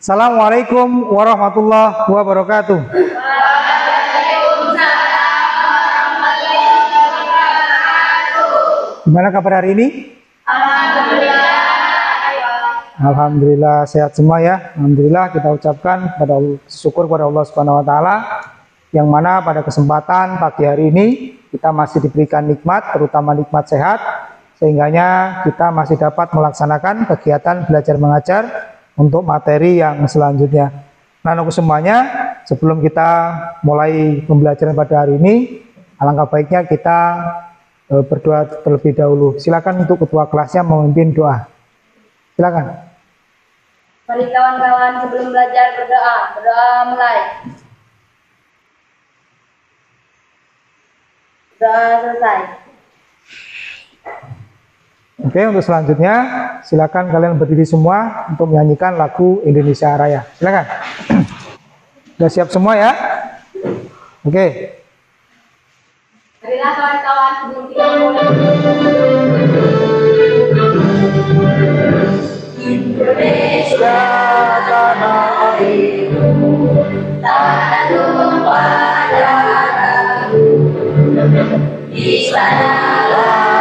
Assalamualaikum warahmatullahi wabarakatuh. Gimana kabar hari ini? Alhamdulillah. Alhamdulillah sehat semua ya. Alhamdulillah kita ucapkan pada syukur kepada Allah Subhanahu wa taala yang mana pada kesempatan pagi hari ini kita masih diberikan nikmat, terutama nikmat sehat, sehingganya kita masih dapat melaksanakan kegiatan belajar mengajar untuk materi yang selanjutnya. Nah, untuk semuanya, sebelum kita mulai pembelajaran pada hari ini, alangkah baiknya kita berdoa terlebih dahulu. Silakan untuk ketua kelasnya memimpin doa. Silakan. Mari kawan-kawan sebelum belajar berdoa. Berdoa mulai. Doa selesai. Oke, untuk selanjutnya silakan kalian berdiri semua untuk menyanyikan lagu Indonesia Raya. Silakan. Sudah siap semua ya? Oke. Marilah kawan-kawan sebelum kita mulai. Indonesia tanah airku, tanah tumpah darahku, di sanalah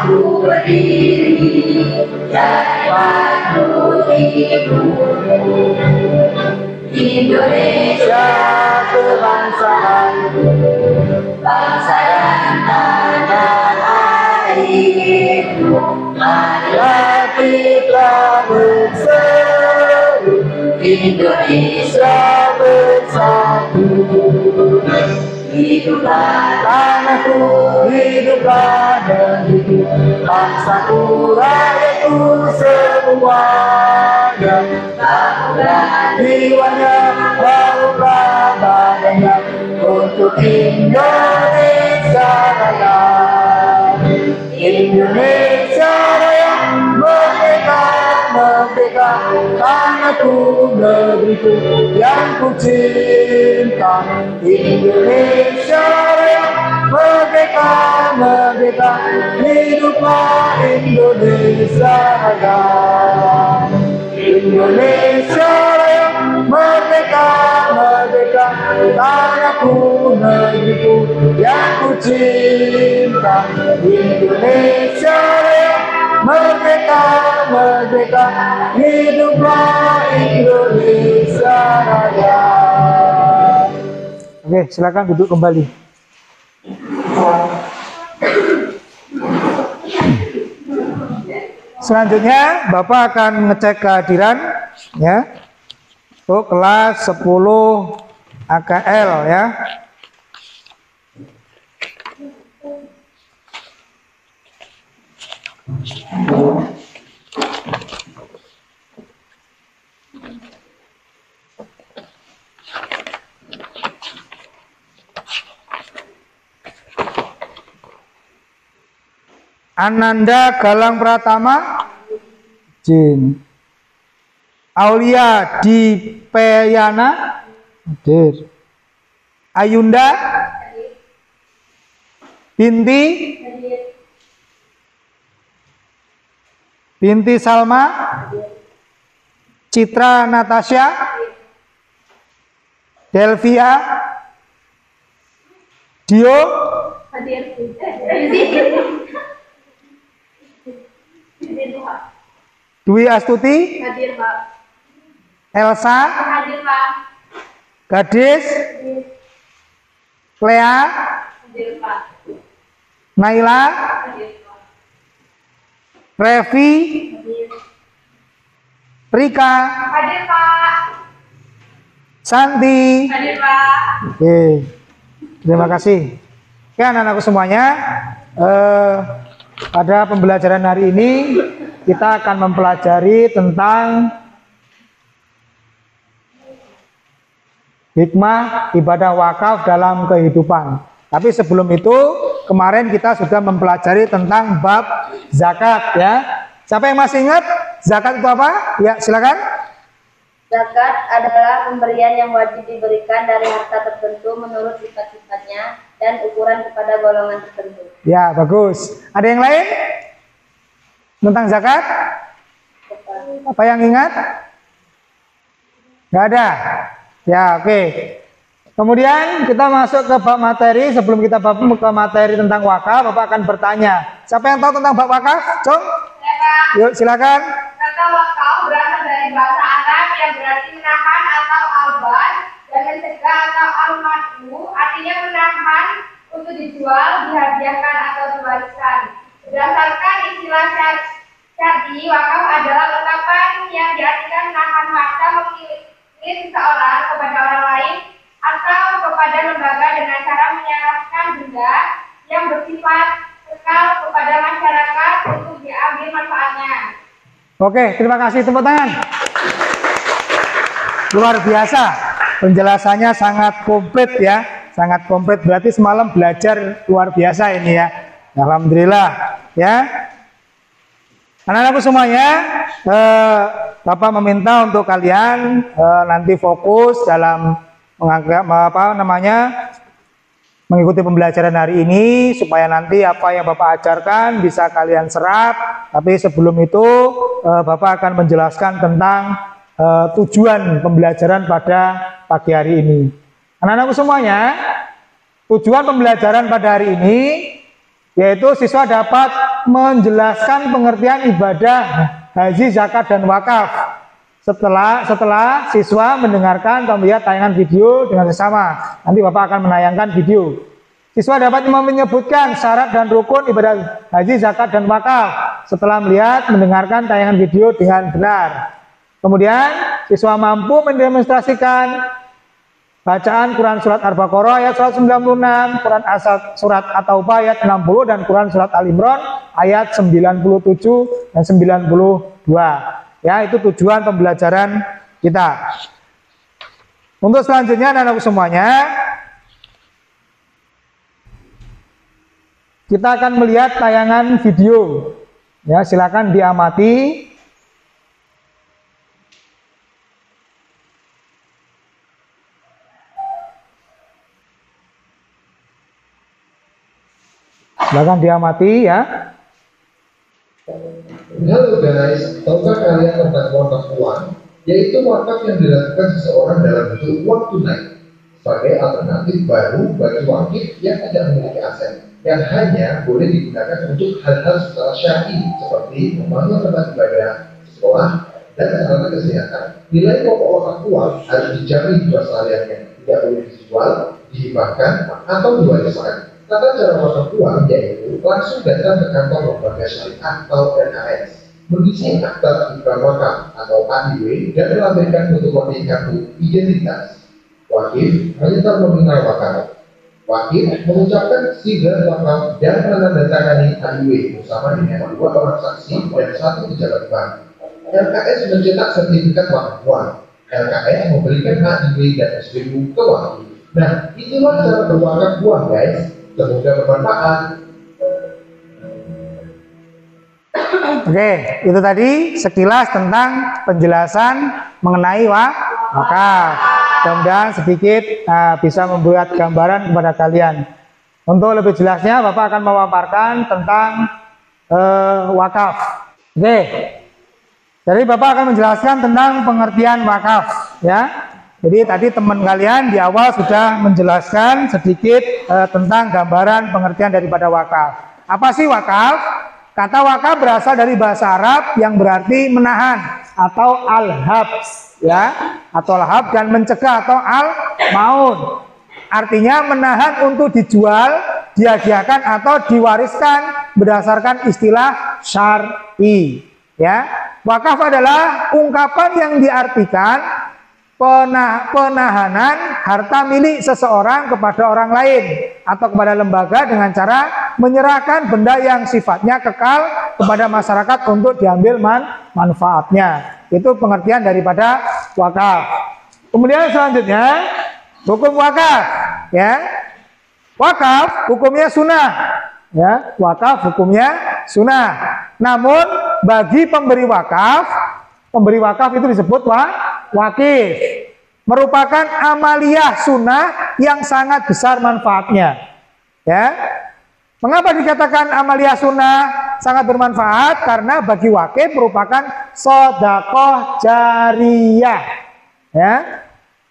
aku berdiri, jadi batu hidupku. Indonesia kebangsaanku, bangsa dan tanah airku, marilah kita berseru, Indonesia bersatu. Hiduplah tanahku, hiduplah negeriku, bangsaku, rakyatku semuanya. Bangunlah jiwanya, bangunlah badannya untuk Indonesia Raya. Indonesia Raya, merdeka, merdeka, tanahku, negeriku yang ku cinta. Indonesia Raya, merdeka, merdeka, hiduplah Indonesia Raya. Indonesia Raya, merdeka, merdeka, tanahku, negeriku yang ku cinta. Indonesia Raya, merdeka, merdeka, hiduplah Indonesia Raya. Oke, silakan duduk kembali. Selanjutnya Bapak akan ngecek kehadiran ya untuk kelas 10 AKL ya. Ananda Galang Pratama, Jin. Aulia Dipeyana, hadir. Ayunda Binti Salma, Citra Natasha, Delvia, Dio, Dwi Astuti, Hadir, Pak. Elsa, Hadir, Pak. Gadis, Clea, Hadir, Pak. Naila, Hadir, Pak. Revi, Hadir. Rika, Hadir, Pak. Santi. Hadir, Pak. Oke, terima kasih. Oke, anak-anakku semuanya, pada pembelajaran hari ini kita akan mempelajari tentang hikmah ibadah wakaf dalam kehidupan. Tapi sebelum itu, kemarin kita sudah mempelajari tentang bab zakat ya. Siapa yang masih ingat zakat itu apa? Ya, silakan. Zakat adalah pemberian yang wajib diberikan dari harta tertentu menurut sifat-sifatnya dan ukuran kepada golongan tertentu. Ya, bagus. Ada yang lain? Tentang zakat? Apa yang ingat? Nggak ada. Ya, oke. Kemudian kita masuk ke bab materi. Sebelum kita ke materi tentang wakaf, Bapak akan bertanya. Siapa yang tahu tentang bab wakaf? Cung? Yuk, silakan. Kata wakaf berasal dari bahasa Arab yang berarti menahan atau alban dan mencegah atau al-madu, artinya menahan untuk dijual, dihadiahkan atau diwariskan. Berdasarkan istilah syar'i, wakaf adalah ungkapan yang diartikan menahan harta milik seseorang kepada orang lain atau kepada lembaga dengan cara menyerahkan benda yang bersifat kekal kepada masyarakat untuk diambil manfaatnya. Oke, terima kasih, tepuk tangan. Luar biasa, penjelasannya sangat komplit ya, sangat komplit. Berarti semalam belajar luar biasa ini ya. Alhamdulillah ya. Anak-anakku semuanya, Bapak meminta untuk kalian nanti fokus dalam mengikuti pembelajaran hari ini, supaya nanti apa yang Bapak ajarkan bisa kalian serap. Tapi sebelum itu Bapak akan menjelaskan tentang tujuan pembelajaran pada pagi hari ini. Anak-anakku semuanya, tujuan pembelajaran pada hari ini yaitu siswa dapat menjelaskan pengertian ibadah haji, zakat, dan wakaf. Setelah siswa mendengarkan atau melihat tayangan video dengan sesama, nanti Bapak akan menayangkan video. Siswa dapat menyebutkan syarat dan rukun ibadah haji, zakat, dan wakaf setelah mendengarkan tayangan video dengan benar. Kemudian siswa mampu mendemonstrasikan bacaan Quran Surat Al-Baqarah ayat 196, Quran Surat At-Taubah ayat 60, dan Quran Surat Al-Imran ayat 97 dan 92. Ya, itu tujuan pembelajaran kita. Untuk selanjutnya anak-anak semuanya, kita akan melihat tayangan video. Ya, silakan diamati. Silakan diamati ya. Halo guys, tahukah kalian tentang wakaf uang? Yaitu wakaf yang dilakukan seseorang dalam bentuk uang tunai sebagai alternatif baru bagi wakif yang tidak memiliki aset, yang hanya boleh digunakan untuk hal-hal secara syar'i seperti membangun tempat ibadah, sekolah, dan sarana kesehatan. Nilai pokok wakaf uang harus dijamin pelestariannya, tidak boleh dijual, dihibahkan, atau diwariskan. Tata cara wakaf uang yaitu langsung datang ke kantor lembaga syariah atau LKS, mengisi akta ikrar wakaf atau AIW, dan melampirkan fotokopi kartu identitas. Wakif menyetor nominal wakaf. Wakif mengucapkan sigar wakaf dan menandatangani AIW bersama dengan 2 orang saksi dan 1 pejabat bank. LKS mencetak sertifikat wakaf uang. LKS memberikan AIW dan SPU ke wakif. Nah, itulah cara berwakaf uang, guys. Semoga bermanfaat. Oke, itu tadi sekilas tentang penjelasan mengenai wakaf. Mudah-mudahan sedikit bisa membuat gambaran kepada kalian. Untuk lebih jelasnya, Bapak akan memaparkan tentang wakaf. Oke, jadi Bapak akan menjelaskan tentang pengertian wakaf, ya. Jadi tadi teman kalian di awal sudah menjelaskan sedikit tentang gambaran pengertian daripada wakaf. Apa sih wakaf? Kata wakaf berasal dari bahasa Arab yang berarti menahan atau al-habs, ya, atau al-hab, dan mencegah atau al-maun. Artinya menahan untuk dijual, dihadiahkan atau diwariskan berdasarkan istilah syar'i. Ya, wakaf adalah ungkapan yang diartikan penahanan harta milik seseorang kepada orang lain atau kepada lembaga dengan cara menyerahkan benda yang sifatnya kekal kepada masyarakat untuk diambil manfaatnya. Itu pengertian daripada wakaf. Kemudian selanjutnya hukum wakaf, ya. Wakaf hukumnya sunnah, ya. Wakaf hukumnya sunnah. Namun bagi pemberi wakaf itu disebut wakif, merupakan amaliyah sunnah yang sangat besar manfaatnya. Ya, mengapa dikatakan amaliyah sunnah sangat bermanfaat? Karena bagi wakif merupakan sedekah jariyah. Ya.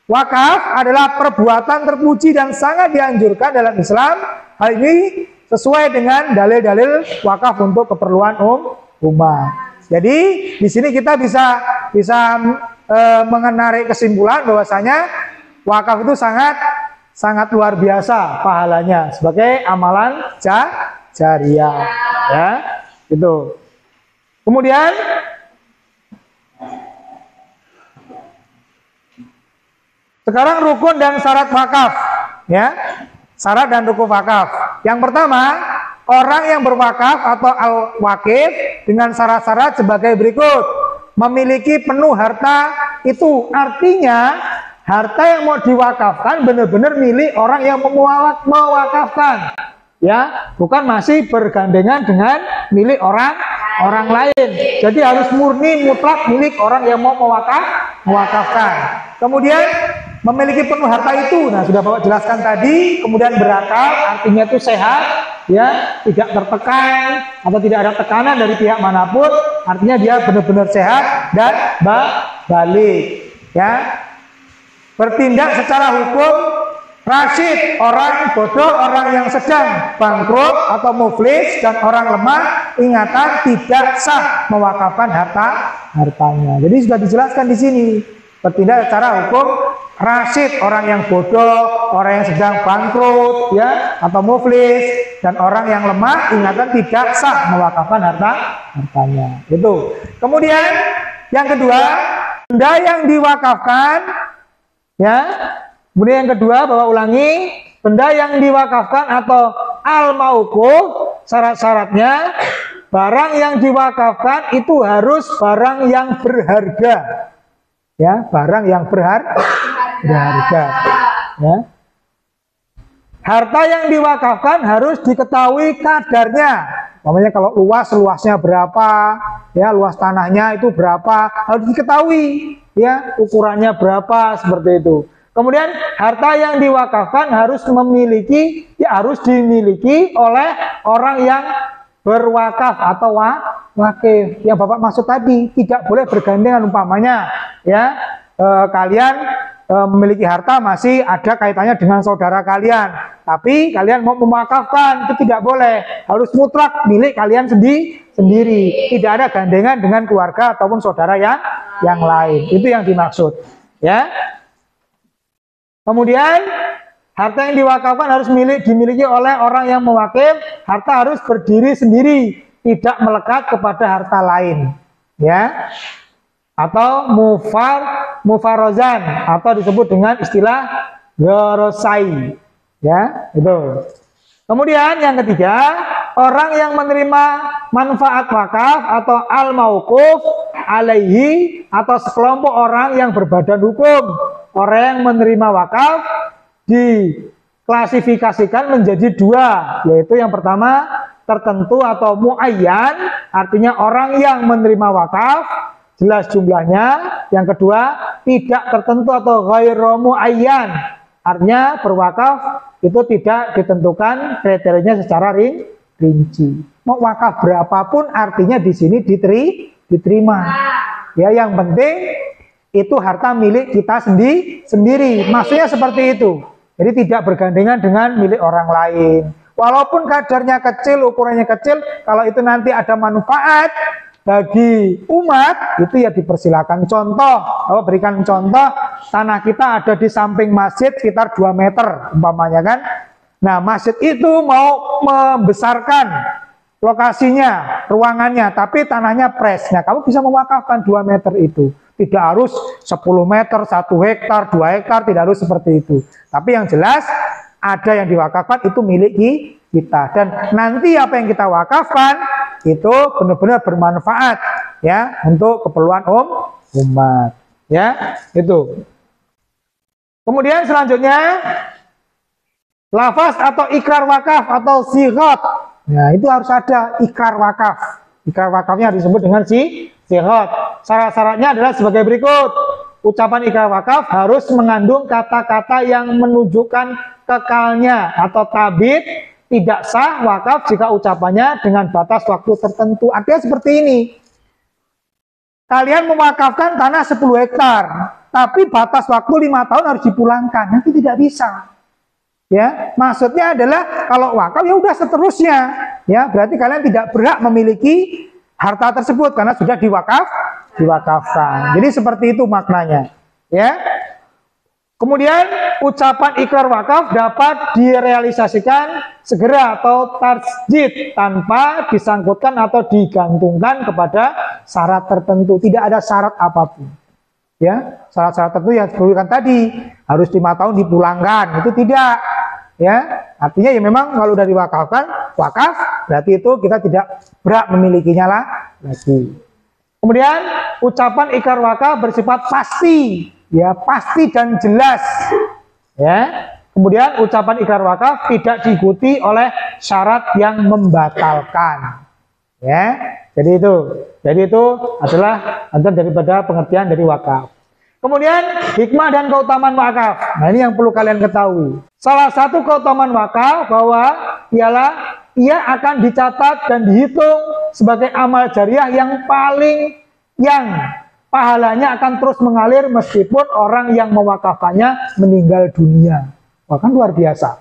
Wakaf adalah perbuatan terpuji dan sangat dianjurkan dalam Islam. Hal ini sesuai dengan dalil-dalil wakaf untuk keperluan umat. Jadi di sini kita bisa menarik kesimpulan bahwasanya wakaf itu sangat luar biasa pahalanya sebagai amalan jariah. Ya, itu. Kemudian sekarang rukun dan syarat wakaf, ya. Syarat dan rukun wakaf. Yang pertama, orang yang berwakaf atau al-wakif dengan syarat-syarat sebagai berikut. Memiliki penuh harta itu artinya harta yang mau diwakafkan benar-benar milik orang yang mewakafkan. Ya, bukan masih bergandengan dengan milik orang lain. Jadi harus murni mutlak milik orang yang mau mewakafkan. Kemudian memiliki penuh harta itu, nah sudah Bapak jelaskan tadi. Kemudian berakal, artinya itu sehat, ya, tidak tertekan atau tidak ada tekanan dari pihak manapun. Artinya dia benar-benar sehat dan balik, ya. Bertindak secara hukum rasyid, orang bodoh, orang yang sedang bangkrut atau muflis, dan orang lemah ingatan tidak sah mewakafkan hartanya. Jadi sudah dijelaskan di sini. Bertindak secara hukum rasyid, orang yang bodoh, orang yang sedang bangkrut, ya, atau muflis, dan orang yang lemah ingatan tidak sah mewakafkan hartanya. Itu. Kemudian yang kedua, benda yang diwakafkan, ya. Kemudian yang kedua, Bapak ulangi, benda yang diwakafkan atau al-mauquf, syarat-syaratnya barang yang diwakafkan itu harus barang yang berharga. Ya, barang yang berharga. Ya. Harta yang diwakafkan harus diketahui kadarnya. Namanya kalau luasnya berapa, ya, luas tanahnya itu berapa, harus diketahui, ya, ukurannya berapa, seperti itu. Kemudian harta yang diwakafkan harus dimiliki oleh orang yang berwakaf atau wakif. Yang Bapak maksud tadi, tidak boleh bergandengan, umpamanya, ya, kalian memiliki harta masih ada kaitannya dengan saudara kalian, tapi kalian mau mewakafkan, itu tidak boleh, harus mutlak milik kalian sendiri, tidak ada gandengan dengan keluarga ataupun saudara yang lain. Itu yang dimaksud, ya. Kemudian harta yang diwakafkan harus dimiliki oleh orang yang mewakif. Harta harus berdiri sendiri, tidak melekat kepada harta lain, ya. Atau mufarozan, atau disebut dengan istilah gorosai, ya, itu. Kemudian yang ketiga, orang yang menerima manfaat wakaf atau al-mauquf alaihi, atau sekelompok orang yang berbadan hukum. Orang yang menerima wakaf diklasifikasikan menjadi dua, yaitu yang pertama tertentu atau muayyan, artinya orang yang menerima wakaf jelas jumlahnya. Yang kedua tidak tertentu atau ghairu muayyan, artinya berwakaf itu tidak ditentukan kriterianya secara rinci. Mau wakaf berapapun artinya di sini diterima. Ya, yang penting itu harta milik kita sendiri. Maksudnya seperti itu. Jadi tidak bergandengan dengan milik orang lain. Walaupun kadarnya kecil, ukurannya kecil, kalau itu nanti ada manfaat bagi umat, itu ya dipersilakan. Contoh, berikan contoh, tanah kita ada di samping masjid sekitar 2 meter umpamanya, kan. Nah, masjid itu mau membesarkan lokasinya, ruangannya, tapi tanahnya pres. Nah, kamu bisa mewakafkan 2 meter itu. Tidak harus 10 meter, 1 hektar, 2 hektar, tidak harus seperti itu. Tapi yang jelas, ada yang diwakafkan itu milik kita. Dan nanti apa yang kita wakafkan, itu benar-benar bermanfaat, ya, untuk keperluan umat. Ya, itu. Kemudian selanjutnya, lafaz atau ikrar wakaf atau sighat. Nah, itu harus ada ikrar wakaf. Ikrar wakafnya disebut dengan sighat. Syarat-syaratnya adalah sebagai berikut. Ucapan ikrar wakaf harus mengandung kata-kata yang menunjukkan kekalnya atau tabid. Tidak sah wakaf jika ucapannya dengan batas waktu tertentu. Artinya seperti ini. Kalian mewakafkan tanah 10 hektar. tapi batas waktu 5 tahun harus dipulangkan. Nanti tidak bisa. Ya, maksudnya adalah kalau wakaf ya udah seterusnya. Ya, berarti kalian tidak berhak memiliki harta tersebut karena sudah diwakafkan. Jadi seperti itu maknanya. Ya. Kemudian ucapan ikrar wakaf dapat direalisasikan segera atau tajdid tanpa disangkutkan atau digantungkan kepada syarat tertentu. Tidak ada syarat apapun. Ya, syarat-syarat tertentu yang disebutkan tadi harus 5 tahun dipulangkan, itu tidak. Ya, artinya ya memang kalau sudah diwakafkan, wakaf berarti itu kita tidak berhak memilikinya lagi. Kemudian ucapan ikrar wakaf bersifat pasti, ya pasti dan jelas. Ya. Kemudian ucapan ikrar wakaf tidak diikuti oleh syarat yang membatalkan. Ya, jadi itu adalah antara daripada pengertian dari wakaf. Kemudian hikmah dan keutamaan wakaf. Nah, ini yang perlu kalian ketahui. Salah satu keutamaan wakaf bahwa ialah ia akan dicatat dan dihitung sebagai amal jariah yang pahalanya akan terus mengalir meskipun orang yang mewakafkannya meninggal dunia. Wah, kan luar biasa.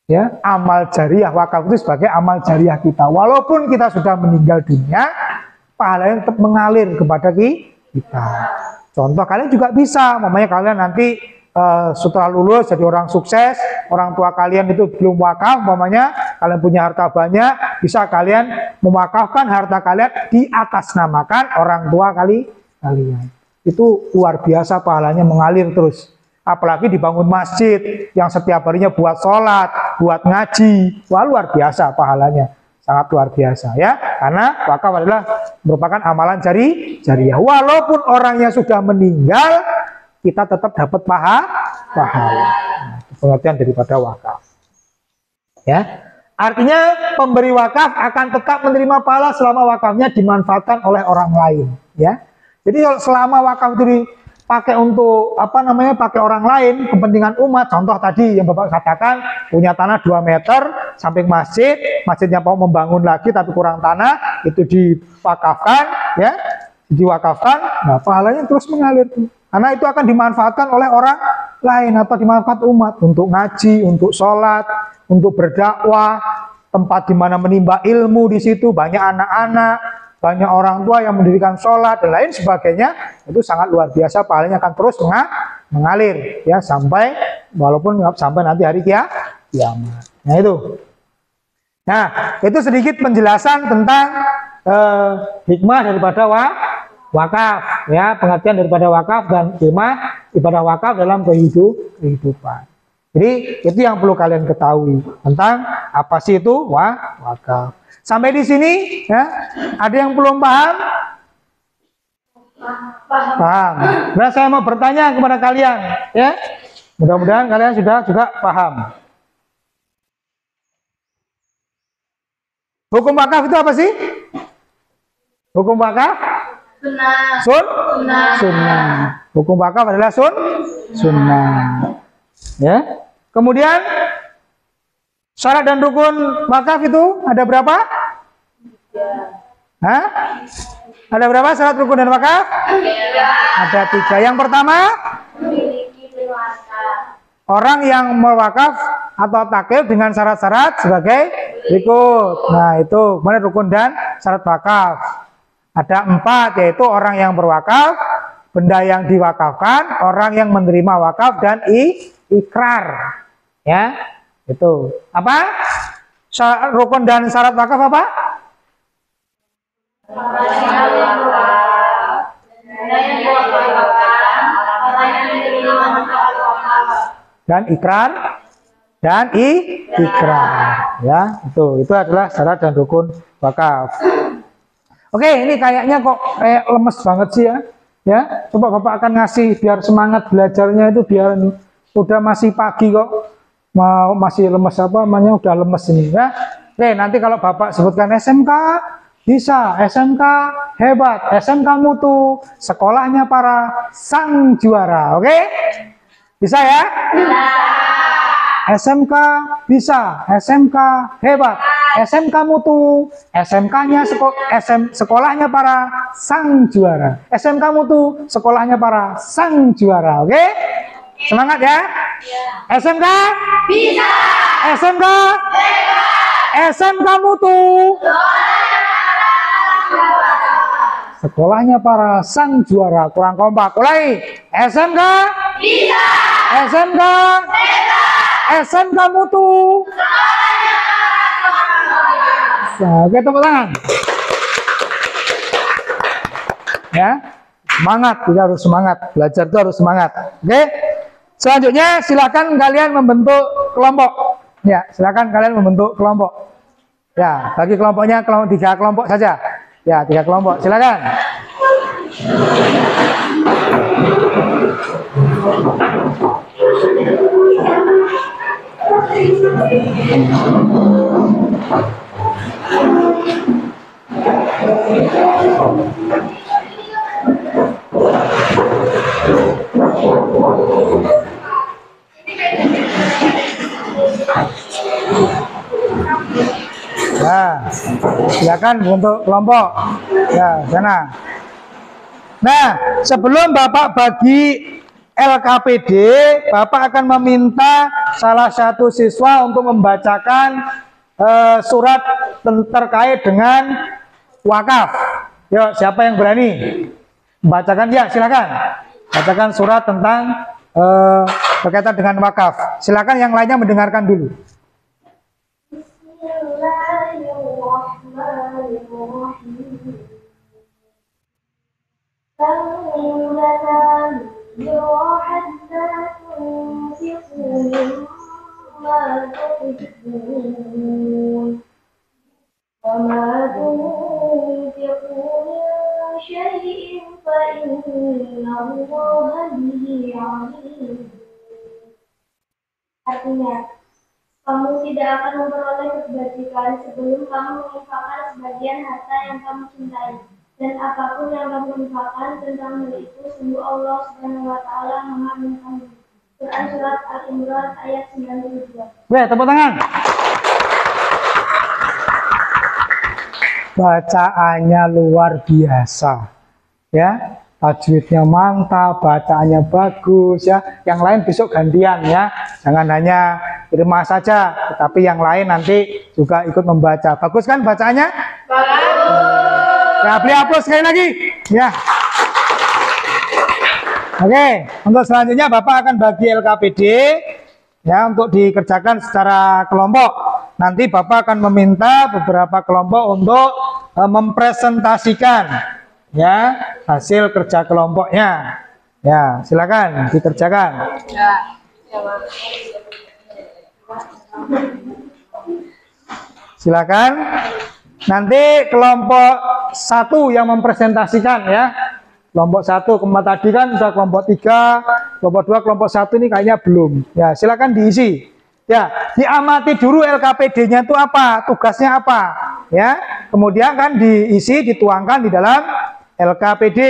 Ya, amal jariah wakaf itu sebagai amal jariah kita. Walaupun kita sudah meninggal dunia, pahalanya tetap mengalir kepada kita. Contoh kalian juga bisa, mamanya kalian nanti setelah lulus jadi orang sukses, orang tua kalian itu belum wakaf, mamanya kalian punya harta banyak, bisa kalian mewakafkan harta kalian diatasnamakan orang tua kalian. Itu luar biasa pahalanya mengalir terus. Apalagi dibangun masjid yang setiap harinya buat sholat, buat ngaji, wah luar biasa pahalanya. Sangat luar biasa ya, karena wakaf adalah merupakan amalan jariah. Walaupun orangnya sudah meninggal, kita tetap dapat pahala. Nah, pengertian daripada wakaf. Ya, artinya pemberi wakaf akan tetap menerima pahala selama wakafnya dimanfaatkan oleh orang lain. Ya, jadi kalau selama wakaf itu dipakai untuk pakai orang lain, kepentingan umat. Contoh tadi yang Bapak katakan punya tanah 2 meter samping masjid, masjidnya mau membangun lagi tapi kurang tanah, itu diwakafkan, ya, nah pahalanya terus mengalir karena itu akan dimanfaatkan oleh orang lain atau dimanfaatkan umat untuk ngaji, untuk sholat, untuk berdakwah, tempat di mana menimba ilmu di situ banyak anak-anak, banyak orang tua yang mendirikan sholat dan lain sebagainya. Itu sangat luar biasa, pahalanya akan terus mengalir ya sampai nanti hari kiamat. Nah itu. Nah, itu sedikit penjelasan tentang hikmah daripada wakaf ya, pengertian daripada wakaf dan hikmah ibadah wakaf dalam kehidupan. Jadi itu yang perlu kalian ketahui tentang apa sih itu wakaf. Sampai di sini ya, ada yang belum paham? Paham. Nah, saya mau bertanya kepada kalian ya. Mudah-mudahan kalian sudah juga paham. Hukum wakaf itu apa sih? Hukum wakaf? Sunnah. Hukum wakaf adalah sunnah. Ya. Kemudian syarat dan rukun wakaf itu ada berapa? 3. Hah? Ada berapa syarat rukun dan wakaf? 3. Ada 3. Yang pertama? Memiliki wakaf. Orang yang mewakaf atau takil dengan syarat-syarat sebagai berikut. Nah itu kemudian rukun dan syarat wakaf. Ada 4, yaitu orang yang berwakaf, benda yang diwakafkan, orang yang menerima wakaf dan ikrar. Ya, itu apa? Rukun dan syarat wakaf apa? Dan ikrar dan ikrar. Ya, itu adalah syarat dan rukun wakaf. Oke, ini kayaknya kok lemes banget sih ya. Ya, coba Bapak akan ngasih biar semangat belajarnya itu biar udah masih pagi kok. Masih lemes udah lemes ini ya. Oke, nanti kalau Bapak sebutkan SMK bisa, SMK hebat, SMK mutu, sekolahnya para sang juara. Oke? Bisa ya? Bisa. SMK bisa, SMK hebat. SMK Mutu. SMK-nya sekolahnya para sang juara. SMK Mutu, sekolahnya para sang juara. Oke? Semangat ya. SMK? Bisa. SMK? Bisa. SMK Mutu. Sekolahnya para sang juara. Kurang kompak. Ulangi. SMK? Bisa. SMK? Bisa. SMK Mutu. Oke, tepuk tangan. Ya, semangat. Kita harus semangat. Belajar itu harus semangat. Oke. Selanjutnya silakan kalian membentuk kelompok. Ya, silakan kalian membentuk kelompok. Ya, bagi kelompoknya 3 kelompok saja. Ya, 3 kelompok. Silakan. Ya, silakan untuk kelompok. Ya, sana. Nah, sebelum Bapak bagi LKPD, Bapak akan meminta salah satu siswa untuk membacakan surat terkait dengan wakaf. Yuk, siapa yang berani? Bacakan, ya, silakan. Bacakan surat tentang berkaitan dengan wakaf. Silakan yang lainnya mendengarkan dulu. Artinya, kamu tidak akan memperoleh kebajikan sebelum kamu menginfakkan sebagian harta yang kamu cintai. Dan apapun yang kamu infakkan tentang hal itu, sungguh Allah Subhanahu wa Ta'ala Maha mengetahui. Quran Surat Al-Imran ayat 92. Tepuk tangan. Bacaannya luar biasa. Ya, tajwidnya mantap, bacaannya bagus ya. Yang lain besok gantian ya. Jangan hanya Irma saja, tetapi yang lain nanti juga ikut membaca. Bagus kan bacaannya? Bagus. Ya, beli hapus sekali lagi. Ya. Oke, untuk selanjutnya Bapak akan bagi LKPD ya untuk dikerjakan secara kelompok. Nanti Bapak akan meminta beberapa kelompok untuk mempresentasikan ya hasil kerja kelompoknya. Ya, silakan dikerjakan. Ya. Silakan. Nanti kelompok 1 yang mempresentasikan ya. Kelompok 1 kemarin tadi kan sudah kelompok 3, kelompok 2, kelompok 1 ini kayaknya belum. Ya, silakan diisi. Ya, diamati dulu LKPD-nya itu apa, tugasnya apa. Ya, kemudian kan diisi, dituangkan di dalam LKPD.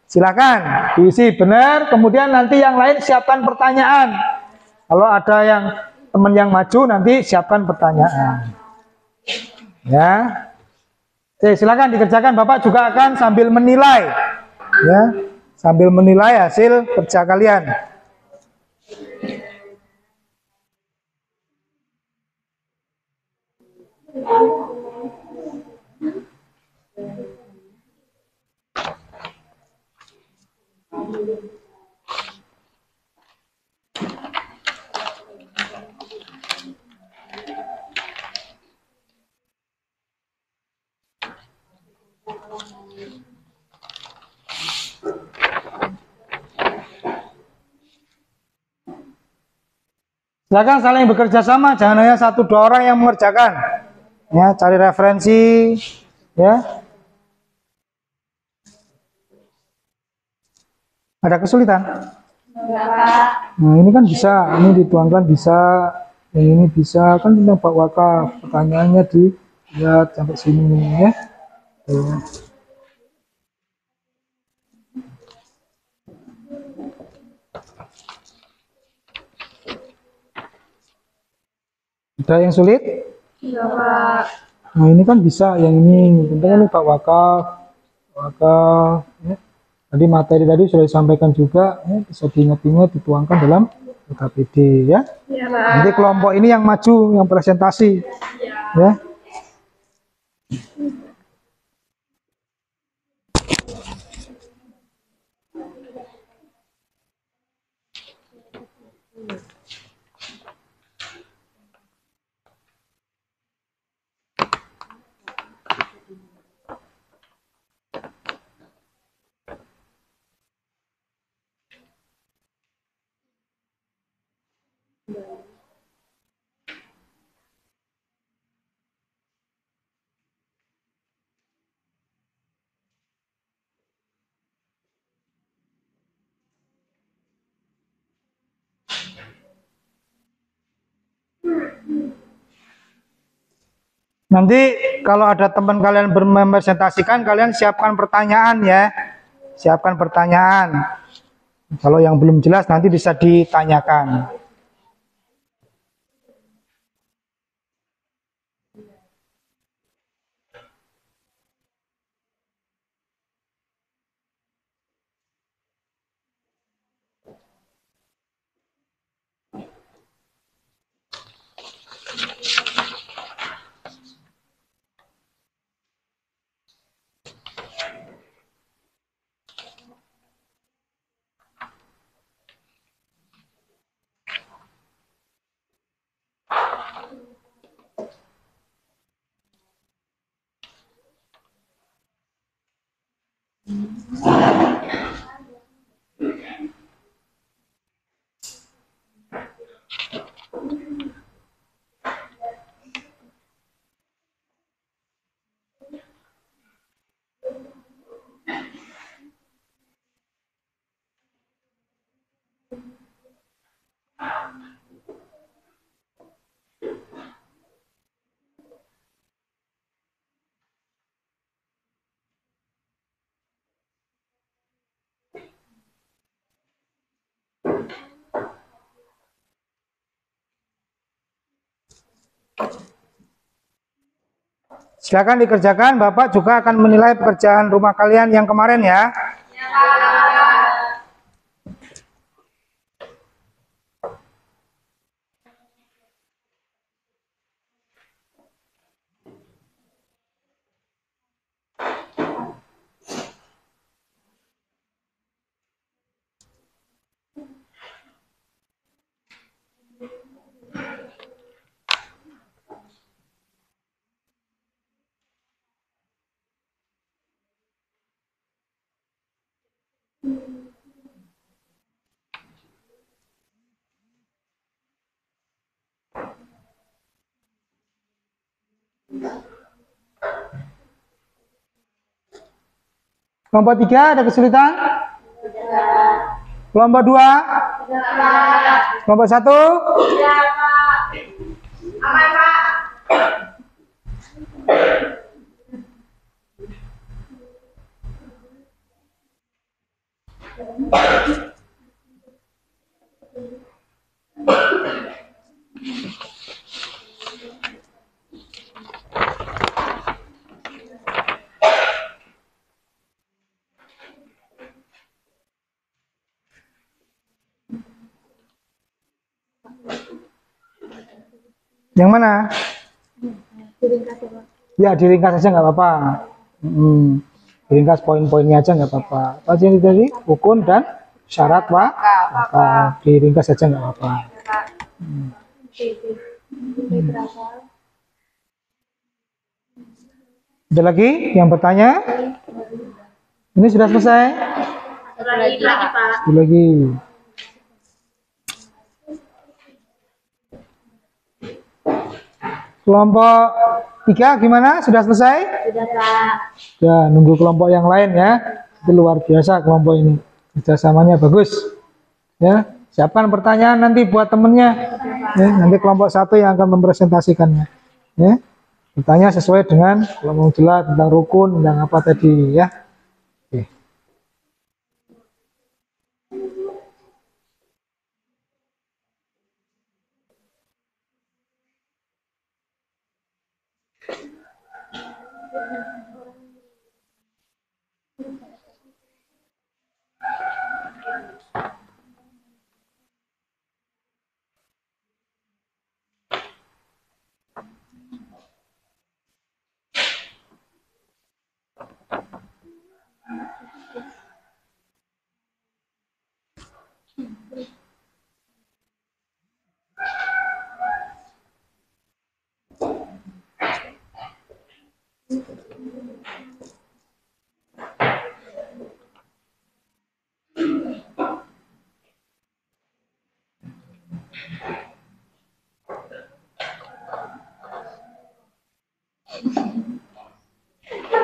Silakan diisi benar. Kemudian nanti yang lain siapkan pertanyaan. Kalau ada yang teman yang maju nanti siapkan pertanyaan. Ya, oke, silakan dikerjakan. Bapak juga akan sambil menilai, ya, sambil menilai hasil kerja kalian. Silakan saling bekerja sama, jangan hanya 1-2 orang yang mengerjakan. Ya, cari referensi, ya. Ada kesulitan? Nah, ini kan bisa, ini dituangkan bisa, yang ini bisa, kan tentang bab wakaf. Pertanyaannya dilihat sampai sini, ya. Tuh. Ada yang sulit? Ya, Pak. Nah ini kan bisa, yang ini tentunya ini Pak wakaf ya. Tadi materi tadi sudah disampaikan juga ya, bisa diingat-ingat dituangkan dalam KPD ya. Ya, Pak. Nanti kelompok ini yang maju, yang presentasi ya. Nanti kalau ada teman kalian berpresentasikan, kalian siapkan pertanyaan ya. Siapkan pertanyaan. Kalau yang belum jelas nanti bisa ditanyakan. Silakan dikerjakan, Bapak juga akan menilai pekerjaan rumah kalian yang kemarin ya. Kelompok 3 ada kesulitan? Kelompok 2? Kelompok 1? Ya, Pak. Aman, Pak. Yang mana? Ya diringkas saja nggak apa-apa. Diringkas poin-poinnya aja nggak apa-apa. Apa yang tadi? Rukun dan syarat wakaf. Diringkas saja nggak apa-apa. Ada lagi yang bertanya? Ini sudah selesai? Lagi, Pak. Satu lagi. Kelompok 3 gimana? Sudah selesai? Sudah, Pak. Ya, nunggu kelompok yang lain ya. Itu luar biasa kelompok ini. Kerjasamanya bagus. Ya, siapkan pertanyaan nanti buat temennya. Ya, nanti kelompok 1 yang akan mempresentasikannya. Ya, bertanya sesuai dengan kalau mau jelas tentang rukun, tentang apa tadi ya. Oke.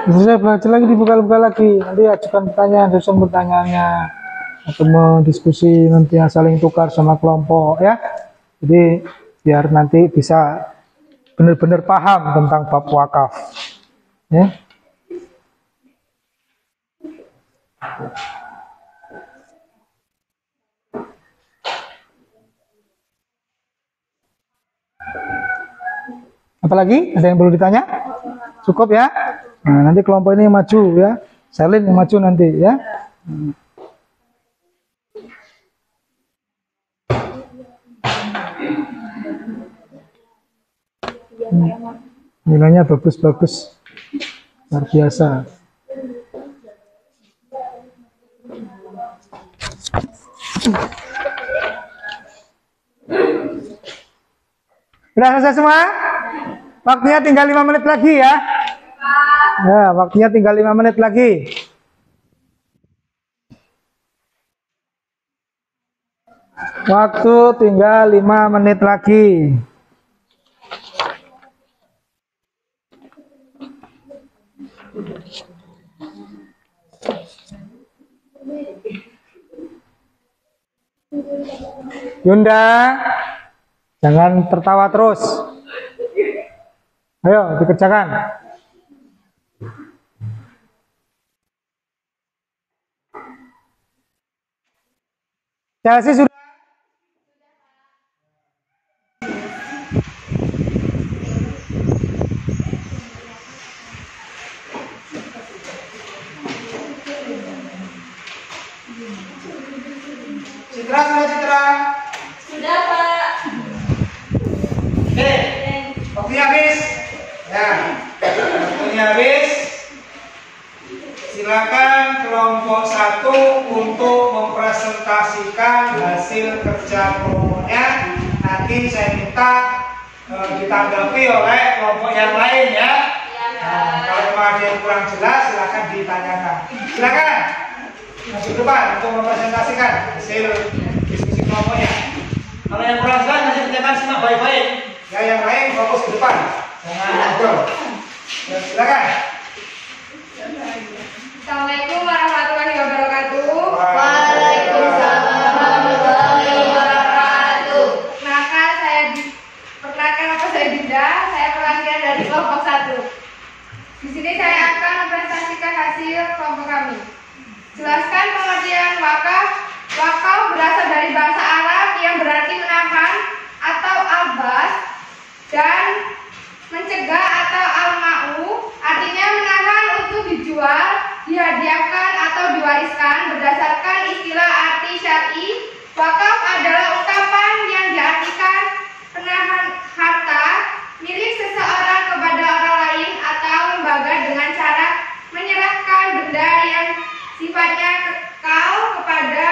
Bisa belajar lagi, dibuka-buka lagi. Nanti ajukan pertanyaan, susun pertanyaannya, atau mau diskusi nanti saling tukar sama kelompok ya. Jadi biar nanti bisa benar-benar paham tentang bab wakaf. Ya. Apalagi ada yang perlu ditanya? Cukup ya. Nah, nanti kelompok ini yang maju ya. Selin yang maju nanti ya. Nilainya bagus-bagus. Luar biasa. Sudah selesai semua? Waktunya tinggal 5 menit lagi ya. Ya, waktunya tinggal 5 menit lagi. Waktu tinggal 5 menit lagi. Yunda, jangan tertawa terus. Ayo dikerjakan. Chelsea sudah. Citra sudah, Citra. Sudah, Pak. Oke, waktunya habis. Ya, waktunya habis. Silakan kelompok 1 untuk mempresentasikan hasil kerja kelompoknya. Nanti saya minta ditanggapi oleh kelompok yang lain ya. Nah, kalau ada yang kurang jelas silakan ditanyakan. Silakan masuk ke depan untuk mempresentasikan hasil diskusi kelompoknya. Kalau yang kurang jelas nanti ditanyakan simak baik-baik. Ya, yang lain fokus ke depan. Jangan ngobrol. Ya, silakan. Assalamualaikum warahmatullahi wabarakatuh. Waalaikumsalam warahmatullahi wabarakatuh. Perkenalkan nama saya Dinda. Saya perwakilan dari kelompok 1. Di sini saya akan mempresentasikan hasil kelompok kami. Jelaskan pengertian wakaf. Wakaf berasal dari bahasa Arab yang berarti menahan atau albas, dan mencegah atau al-ma'u artinya menahan untuk dijual, dihadiahkan atau diwariskan. Berdasarkan istilah arti syar'i, wakaf adalah ungkapan yang diartikan penahan harta milik seseorang kepada orang lain atau lembaga dengan cara menyerahkan benda yang sifatnya kekal kepada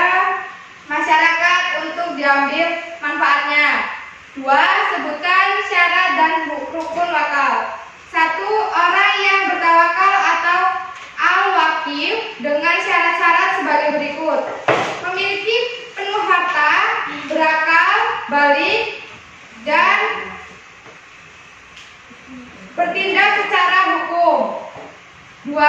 masyarakat untuk diambil manfaatnya. 2. Sebutkan syarat dan rukun wakaf. 1. Orang yang bertawakal atau al-wakif dengan syarat-syarat sebagai berikut: memiliki penuh harta, berakal, balik, dan bertindak secara hukum. 2.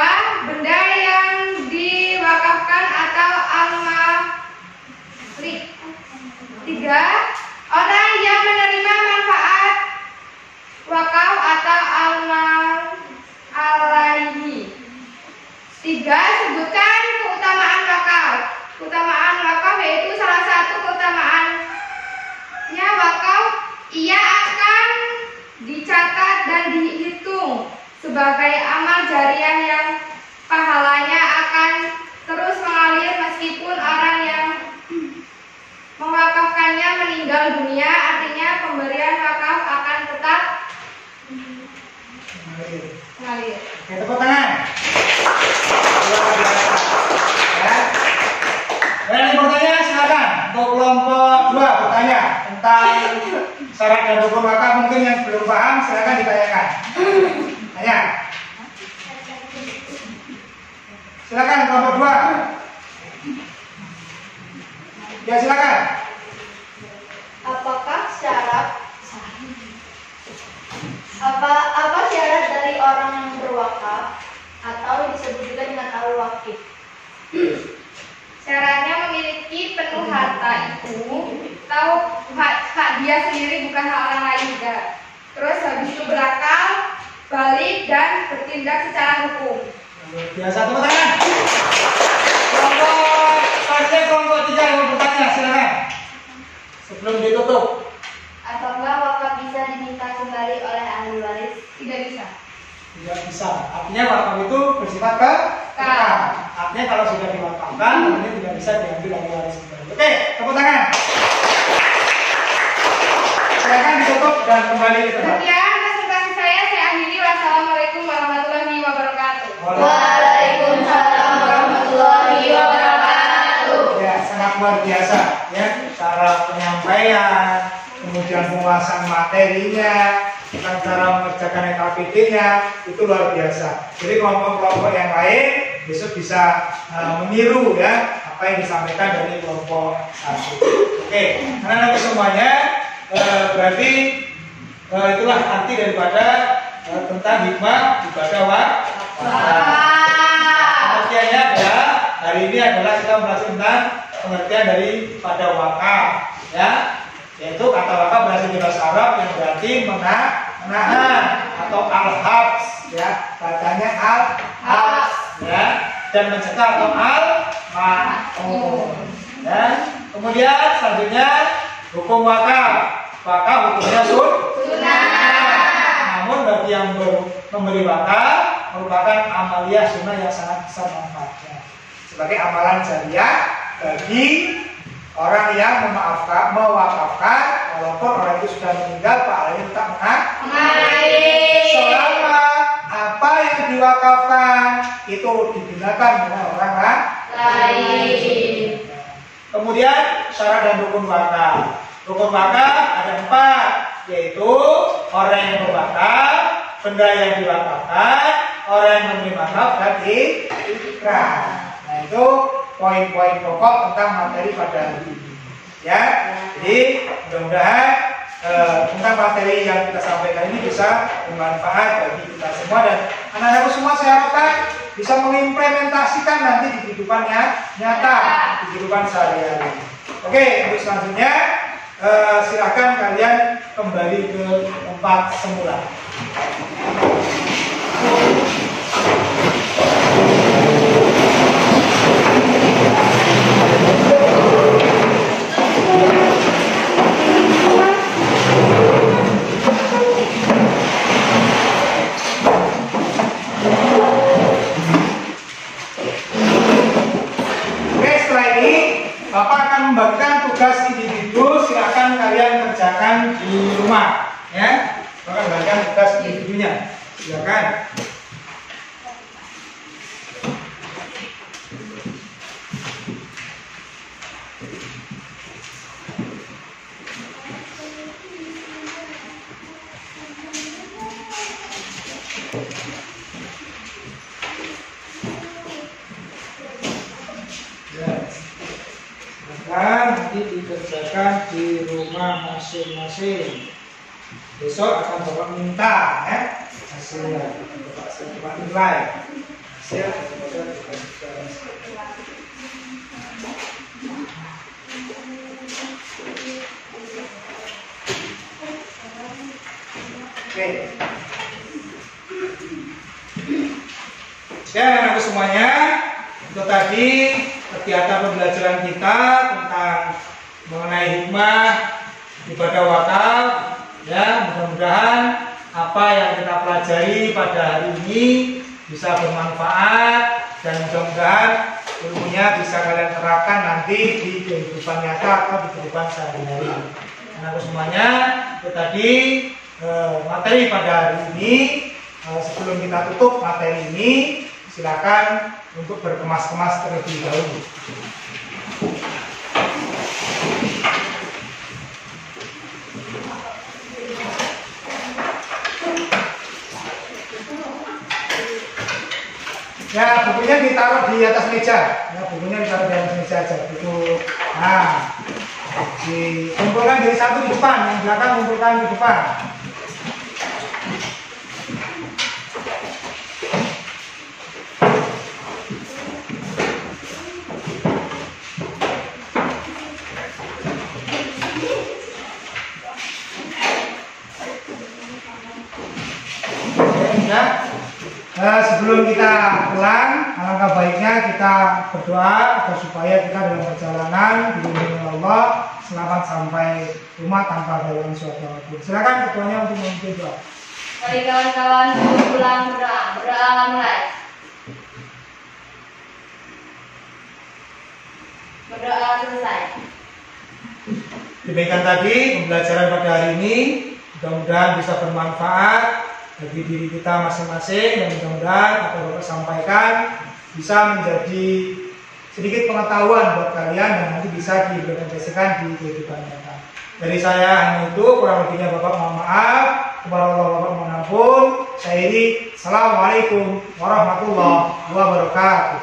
Benda yang diwakafkan atau al-malik. 3. Orang yang menerima manfaat wakaf atau al-alaihi. 3. Sebutkan keutamaan wakaf. Keutamaan wakaf yaitu salah satu keutamaannya wakaf, ia akan dicatat dan dihitung sebagai amal jariah yang pahalanya akan terus mengalir meskipun orang yang mewakafkannya meninggal dunia. Artinya pemberian wakaf akan tetap mengalir. Oke, tepuk tangan. Luar biasa. Ya. Dan yang bertanya silakan untuk kelompok 2 bertanya tentang syarat dan rukun wakaf. Mungkin yang belum paham silakan ditanyakan. Tanya. Silakan kelompok 2. Ya silakan. Apakah syarat apa syarat dari orang yang berwakaf atau disebut juga dengan al-wakif? Syaratnya memiliki penuh harta itu, tahu hak dia sendiri bukan hak orang lain juga. Terus habis itu berakal, balik dan bertindak secara hukum. Biasa tepuk tangan. Kelompok selanjutnya kelompok 3 yang bertanya silakan. Sebelum ditutup. Apakah wakaf bisa diminta kembali oleh ahli waris? Tidak bisa. Tidak bisa. Artinya wakaf itu bersifat kekal. Artinya kalau sudah diwakafkan, artinya tidak bisa diambil ahli waris kembali. Oke, tepuk tangan. Silakan ditutup dan kembali ke tempat. Sekian presentasi saya akhiri. Wassalamualaikum warahmatullahi wabarakatuh. Waalaikumsalam warahmatullahi wabarakatuh. Ya, sangat luar biasa ya cara penyampaian, kemudian penguasaan materinya, tentang cara mengerjakan EKPD-nya itu luar biasa. Jadi kelompok-kelompok yang lain besok bisa meniru ya apa yang disampaikan dari kelompok 1. Oke, anak-anak semuanya berarti itulah arti daripada tentang hikmah ibadah wakaf. Pengertiannya adalah hari ini adalah kita membahas tentang pengertian dari pada wakaf ya, yaitu kata wakaf berasal dari bahasa Arab yang berarti menahan atau al-habs ya, bacanya al-habs ya, dan mencegah atau al-ma'un ya. Kemudian selanjutnya hukum wakaf. Wakaf hukumnya sunnah. Namun bagi yang memberi wakaf merupakan amaliyah sunnah yang sangat besar manfaatnya sebagai amalan jariah bagi orang yang mewakafkan walaupun orang itu sudah meninggal, pahalanya tetap mengalir selama apa yang diwakafkan itu digunakan dengan orang lain. Kemudian syarat dan rukun wakaf. Rukun wakaf ada 4, yaitu orang yang berwakaf, benda yang diwakafkan, orang yang menerima wakaf dan ikrar. Nah itu poin-poin pokok tentang materi pada hari ini. Ya, jadi mudah-mudahan tentang materi yang kita sampaikan ini bisa bermanfaat bagi kita semua dan anak-anakku semua saya harapkan bisa mengimplementasikan nanti di kehidupannya nyata, di kehidupan sehari-hari. Oke, untuk selanjutnya silakan kalian kembali ke tempat semula. Bapak akan membagikan tugas individu, silakan kalian kerjakan di rumah, ya. Bapak akan membagikan tugas individunya, silakan. Nanti dikerjakan di rumah masing-masing. Besok akan Bapak minta ya hasilnya. Bapak nilai hasil Oke. Ya, anak semuanya, itu tadi kegiatan pembelajaran kita tentang mengenai hikmah ibadah wakaf. Ya, mudah-mudahan apa apa yang kita pelajari pada hari ini bisa bermanfaat dan mudah-mudahan ilmunya bisa kalian terapkan nanti di kehidupan nyata atau di kehidupan sehari-hari. Nah, semuanya itu tadi materi pada hari ini. Sebelum kita tutup materi ini, silakan untuk berkemas-kemas terlebih dahulu. Ya, bukunya ditaruh di atas meja. Ya, bukunya ditaruh di atas meja aja. Itu. Nah, dikumpulkan dari satu di depan, yang belakang kumpulkan di depan. Sebelum kita pulang, alangkah baiknya kita berdoa agar supaya kita dalam perjalanan dilindungi Allah selamat sampai rumah tanpa ada yang suatu apapun. Silakan ketuanya untuk memimpin doa. Mari kawan-kawan pulang berdoa. Berdoa mulai. Berdoa selesai. Demikian tadi pembelajaran pada hari ini, mudah-mudahan bisa bermanfaat bagi diri kita masing-masing dan mudah-mudahan apa yang Bapak sampaikan bisa menjadi sedikit pengetahuan buat kalian dan nanti bisa diimplementasikan di kehidupan nyata. Dari saya hanya itu, kurang lebihnya Bapak mohon maaf, kepada Allah Bapak mohon ampun. Saya ini, Assalamualaikum warahmatullahi wabarakatuh.